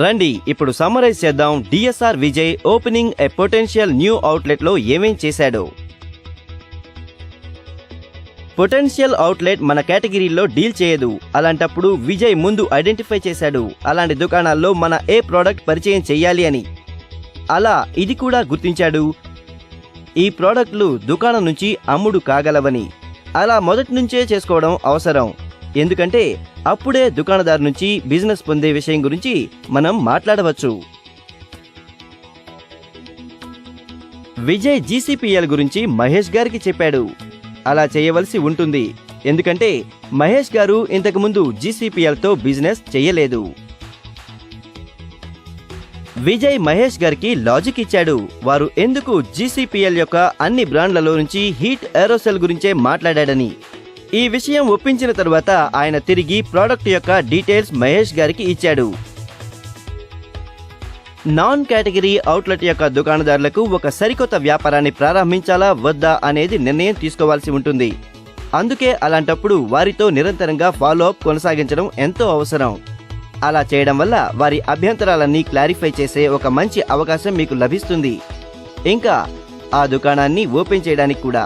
రండి ఇప్పుడు సమ్మరైజ్ చేద్దాం డిఎస్ఆర్ విజయ్ ఓపెనింగ్ ఏ పొటెన్షియల్ న్యూ అవుట్లెట్ లో ఏమేం చేశాడో. పొటెన్షియల్ అవుట్లెట్ మన కేటగిరీలో డీల్ చేయదు. అలాంటప్పుడు విజయ్ ముందు ఐడెంటిఫై చేశాడు అలాంటి దుకాణాల్లో మన ఏ ప్రోడక్ట్ పరిచయం చెయ్యాలి అని. అలా ఇది కూడా గుర్తించాడు ఈ ప్రోడక్ట్లు దుకాణం నుంచి అమ్ముడు కాగలవని. అలా మొదటి నుంచే చేసుకోవడం అవసరం. ఎందుకంటే అప్పుడే దుకాణదారు నుంచి బిజినెస్ పొందే విషయం గురించి మనం మాట్లాడవచ్చు. విజయ్ జీసీపీఎల్ గురించి మహేష్ గారికి చెప్పాడు. అలా చేయవలసి ఉంటుంది. ఎందుకంటే మహేష్ గారు ఇంతకుముందు జీసీపీఎల్తో బిజినెస్ చేయలేదు. విజయ్ మహేష్ గారికి లాజిక్ ఇచ్చాడు. వారు ఎందుకు జీసీపీఎల్ యొక్క అన్ని బ్రాండ్లలో నుంచి హీట్ ఏరోసెల్ గురించే మాట్లాడాడని. ఈ విషయం ఒప్పించిన తరువాత ఆయన తిరిగి ప్రోడక్ట్ యొక్క డీటెయిల్స్ మహేష్ గారికి ఇచ్చాడు. నాన్ కేటగిరీ అవుట్లెట్ యొక్క దుకాణదారులకు ఒక సరికొత్త వ్యాపారాన్ని ప్రారంభించాలా వద్దా అనేది నిర్ణయం తీసుకోవాల్సి ఉంటుంది. అందుకే అలాంటప్పుడు వారితో నిరంతరంగా ఫాలో అప్ కొనసాగించడం ఎంతో అవసరం. అలా చేయడం వల్ల వారి అభ్యంతరాలన్నీ క్లారిఫై చేసే ఒక మంచి అవకాశం మీకు లభిస్తుంది. ఇంకా ఆ దుకాణాన్ని ఓపెన్ చేయడానికి కూడా.